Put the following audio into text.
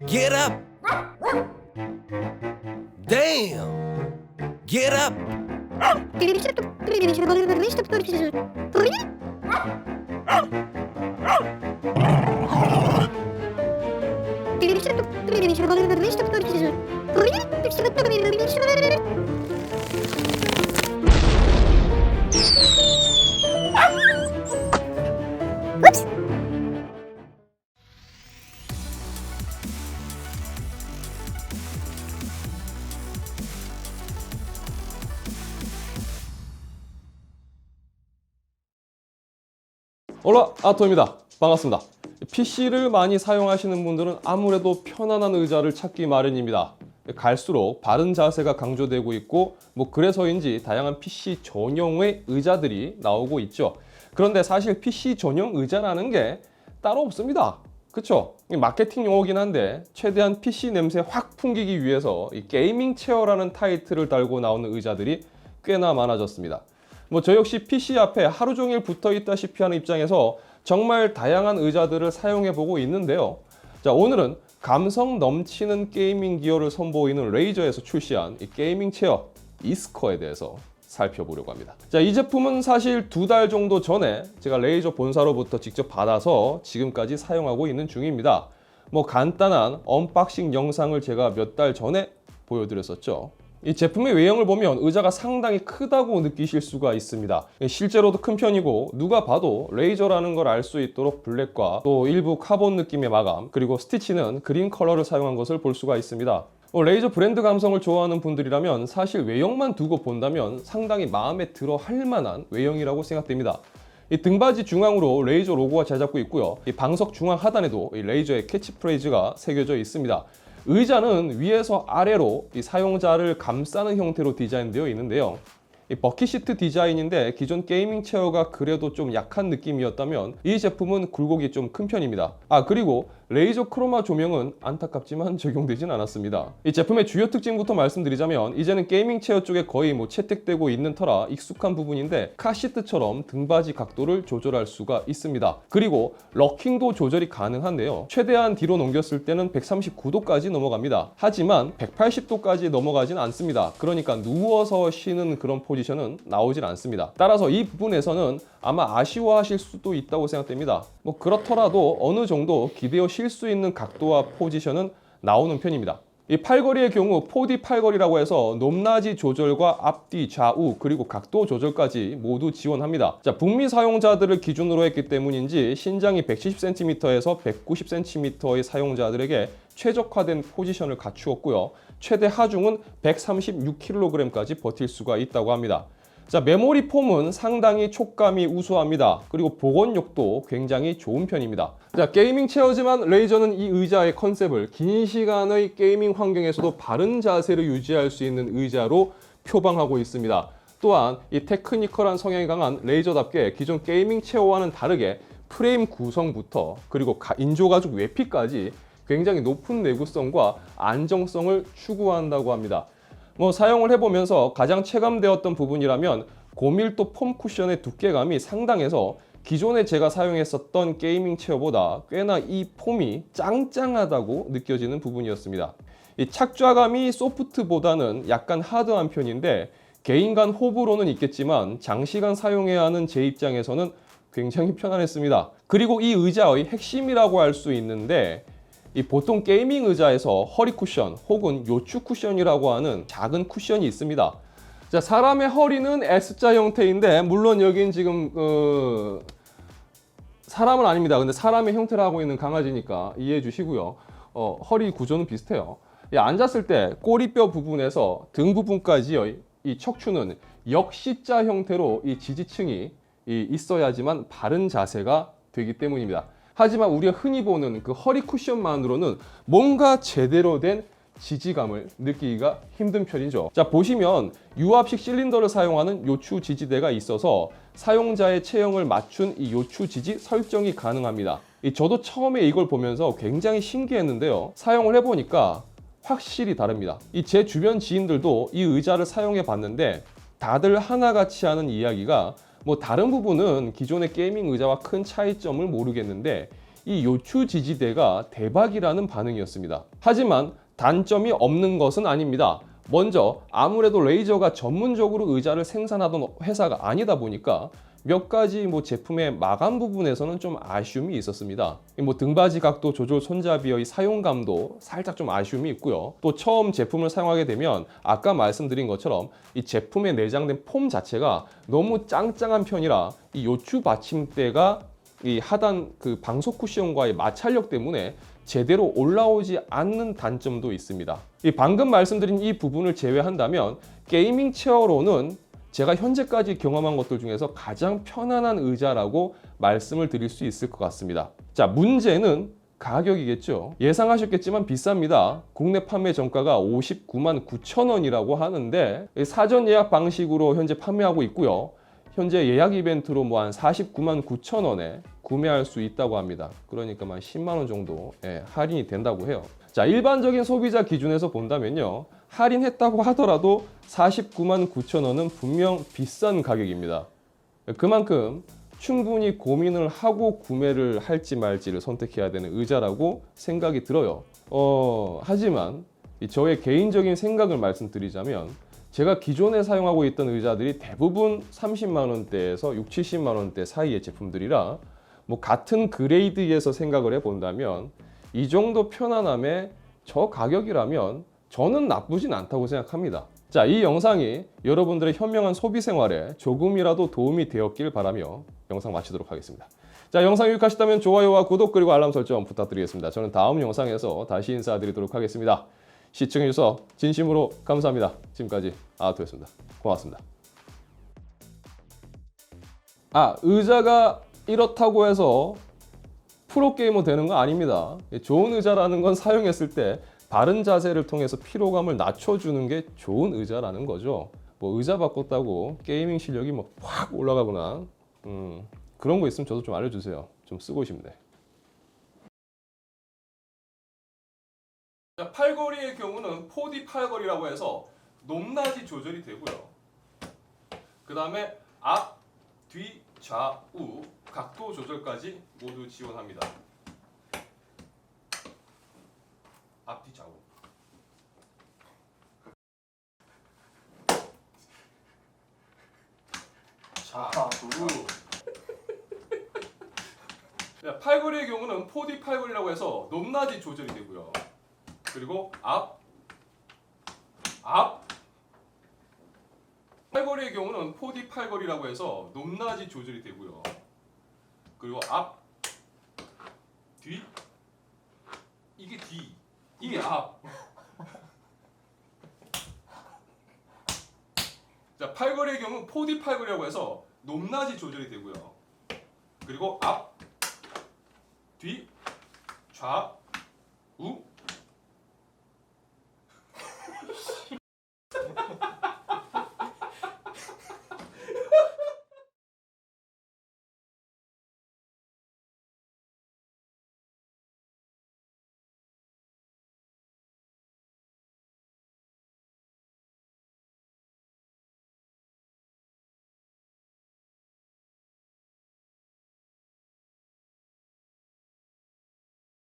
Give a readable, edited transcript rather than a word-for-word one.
Get up. Damn. Get up. Whoops! 올라 아토입니다. 반갑습니다. PC를 많이 사용하시는 분들은 아무래도 편안한 의자를 찾기 마련입니다. 갈수록 바른 자세가 강조되고 있고 그래서인지 다양한 PC 전용의 의자들이 나오고 있죠. 그런데 사실 PC 전용 의자라는 게 따로 없습니다. 그쵸? 마케팅 용어긴 한데 최대한 PC 냄새 확 풍기기 위해서 이 게이밍 체어라는 타이틀을 달고 나오는 의자들이 꽤나 많아졌습니다. 저 역시 PC 앞에 하루 종일 붙어 있다시피 하는 입장에서 정말 다양한 의자들을 사용해 보고 있는데요. 자, 오늘은 감성 넘치는 게이밍 기어를 선보이는 레이저에서 출시한 이 게이밍 체어 이스커에 대해서 살펴보려고 합니다. 자, 이 제품은 사실 2달 정도 전에 제가 레이저 본사로부터 직접 받아서 지금까지 사용하고 있는 중입니다. 간단한 언박싱 영상을 제가 몇 달 전에 보여드렸었죠. 이 제품의 외형을 보면 의자가 상당히 크다고 느끼실 수가 있습니다. 실제로도 큰 편이고 누가 봐도 레이저라는 걸 알 수 있도록 블랙과 또 일부 카본 느낌의 마감, 그리고 스티치는 그린 컬러를 사용한 것을 볼 수가 있습니다. 레이저 브랜드 감성을 좋아하는 분들이라면 사실 외형만 두고 본다면 상당히 마음에 들어 할 만한 외형이라고 생각됩니다. 이 등받이 중앙으로 레이저 로고가 잘 잡고 있고요. 이 방석 중앙 하단에도 이 레이저의 캐치프레이즈가 새겨져 있습니다. 의자는 위에서 아래로 이 사용자를 감싸는 형태로 디자인되어 있는데요. 이 버킷시트 디자인인데 기존 게이밍 체어가 그래도 좀 약한 느낌이었다면 이 제품은 굴곡이 좀 큰 편입니다. 그리고 레이저 크로마 조명은 안타깝지만 적용되진 않았습니다. 이 제품의 주요 특징부터 말씀드리자면 이제는 게이밍 체어 쪽에 거의 채택되고 있는 터라 익숙한 부분인데 카시트처럼 등받이 각도를 조절할 수가 있습니다. 그리고 럭킹도 조절이 가능한데요. 최대한 뒤로 넘겼을 때는 139도까지 넘어갑니다. 하지만 180도까지 넘어가진 않습니다. 그러니까 누워서 쉬는 그런 포지션은 나오질 않습니다. 따라서 이 부분에서는 아마 아쉬워하실 수도 있다고 생각됩니다. 그렇더라도 어느 정도 기대어 쉴 수 있는 각도와 포지션은 나오는 편입니다. 이 팔걸이의 경우 4D 팔걸이라고 해서 높낮이 조절과 앞뒤, 좌우, 그리고 각도 조절까지 모두 지원합니다. 자, 북미 사용자들을 기준으로 했기 때문인지 신장이 170cm에서 190cm의 사용자들에게 최적화된 포지션을 갖추었고요. 최대 하중은 136kg까지 버틸 수가 있다고 합니다. 자, 메모리 폼은 상당히 촉감이 우수합니다. 그리고 보건력도 굉장히 좋은 편입니다. 자, 게이밍 체어지만 레이저는 이 의자의 컨셉을 긴 시간의 게이밍 환경에서도 바른 자세를 유지할 수 있는 의자로 표방하고 있습니다. 또한 이 테크니컬한 성향이 강한 레이저답게 기존 게이밍 체어와는 다르게 프레임 구성부터 그리고 인조가죽 외피까지 굉장히 높은 내구성과 안정성을 추구한다고 합니다. 사용을 해보면서 가장 체감되었던 부분이라면 고밀도 폼 쿠션의 두께감이 상당해서 기존에 제가 사용했었던 게이밍 체어보다 꽤나 이 폼이 짱짱하다고 느껴지는 부분이었습니다. 이 착좌감이 소프트보다는 약간 하드한 편인데 개인 간 호불호는 있겠지만 장시간 사용해야 하는 제 입장에서는 굉장히 편안했습니다. 그리고 이 의자의 핵심이라고 할 수 있는데 이 보통 게이밍 의자에서 허리 쿠션 혹은 요추 쿠션이라고 하는 작은 쿠션이 있습니다. 자, 사람의 허리는 S자 형태인데 물론 여긴 지금 사람은 아닙니다. 근데 사람의 형태를 하고 있는 강아지니까 이해해 주시고요. 허리 구조는 비슷해요. 앉았을 때 꼬리뼈 부분에서 등 부분까지의 이 척추는 역C자 형태로 이 지지층이 있어야지만 바른 자세가 되기 때문입니다. 하지만 우리가 흔히 보는 그 허리 쿠션만으로는 뭔가 제대로 된 지지감을 느끼기가 힘든 편이죠. 자, 보시면 유압식 실린더를 사용하는 요추 지지대가 있어서 사용자의 체형을 맞춘 이 요추 지지 설정이 가능합니다. 저도 처음에 이걸 보면서 굉장히 신기했는데요. 사용을 해보니까 확실히 다릅니다. 제 주변 지인들도 이 의자를 사용해 봤는데 다들 하나같이 하는 이야기가 다른 부분은 기존의 게이밍 의자와 큰 차이점을 모르겠는데 이 요추 지지대가 대박이라는 반응이었습니다. 하지만 단점이 없는 것은 아닙니다. 먼저 아무래도 레이저가 전문적으로 의자를 생산하던 회사가 아니다 보니까 몇 가지 제품의 마감 부분에서는 좀 아쉬움이 있었습니다. 등받이 각도 조절 손잡이의 사용감도 살짝 좀 아쉬움이 있고요. 또 처음 제품을 사용하게 되면 아까 말씀드린 것처럼 이 제품에 내장된 폼 자체가 너무 짱짱한 편이라 이 요추 받침대가 이 하단 그 방석 쿠션과의 마찰력 때문에 제대로 올라오지 않는 단점도 있습니다. 이 방금 말씀드린 이 부분을 제외한다면 게이밍 체어로는 제가 현재까지 경험한 것들 중에서 가장 편안한 의자라고 말씀을 드릴 수 있을 것 같습니다. 자, 문제는 가격이겠죠. 예상하셨겠지만 비쌉니다. 국내 판매 정가가 59만 9천 원이라고 하는데 사전 예약 방식으로 현재 판매하고 있고요. 현재 예약 이벤트로 한 49만 9천 원에 구매할 수 있다고 합니다. 그러니까 한 10만 원 정도 할인이 된다고 해요. 자, 일반적인 소비자 기준에서 본다면요. 할인했다고 하더라도 49만 9천 원은 분명 비싼 가격입니다. 그만큼 충분히 고민을 하고 구매를 할지 말지를 선택해야 되는 의자라고 생각이 들어요. 하지만 저의 개인적인 생각을 말씀드리자면 제가 기존에 사용하고 있던 의자들이 대부분 30만 원대에서 6, 70만 원대 사이의 제품들이라 같은 그레이드에서 생각을 해본다면 이 정도 편안함에 저 가격이라면 저는 나쁘진 않다고 생각합니다. 자, 이 영상이 여러분들의 현명한 소비 생활에 조금이라도 도움이 되었길 바라며 영상 마치도록 하겠습니다. 자, 영상 유익하셨다면 좋아요와 구독 그리고 알람 설정 부탁드리겠습니다. 저는 다음 영상에서 다시 인사드리도록 하겠습니다. 시청해주셔서 진심으로 감사합니다. 지금까지 아토였습니다. 고맙습니다. 의자가 이렇다고 해서 프로게이머 되는 거 아닙니다. 좋은 의자라는 건 사용했을 때 바른 자세를 통해서 피로감을 낮춰주는 게 좋은 의자라는 거죠. 의자 바꿨다고 게이밍 실력이 확 올라가거나 그런 거 있으면 저도 좀 알려주세요. 좀 쓰고 싶네. 자, 팔걸이의 경우는 4D 팔걸이라고 해서 높낮이 조절이 되고요. 그 다음에 앞, 뒤, 좌우 각도 조절까지 모두 지원합니다. 앞, 뒤, 좌우. 좌우. 팔걸이의 경우는 4D 팔걸이라고 해서 높낮이 조절이 되고요. 그리고 앞. 팔걸이의 경우는 4D 팔걸이라고 해서 높낮이 조절이 되고요. 그리고 앞, 뒤, 이게 뒤, 이게 앞. 자, 팔걸이의 경우는 4D 팔걸이라고 해서 높낮이 조절이 되고요. 그리고 앞, 뒤, 좌우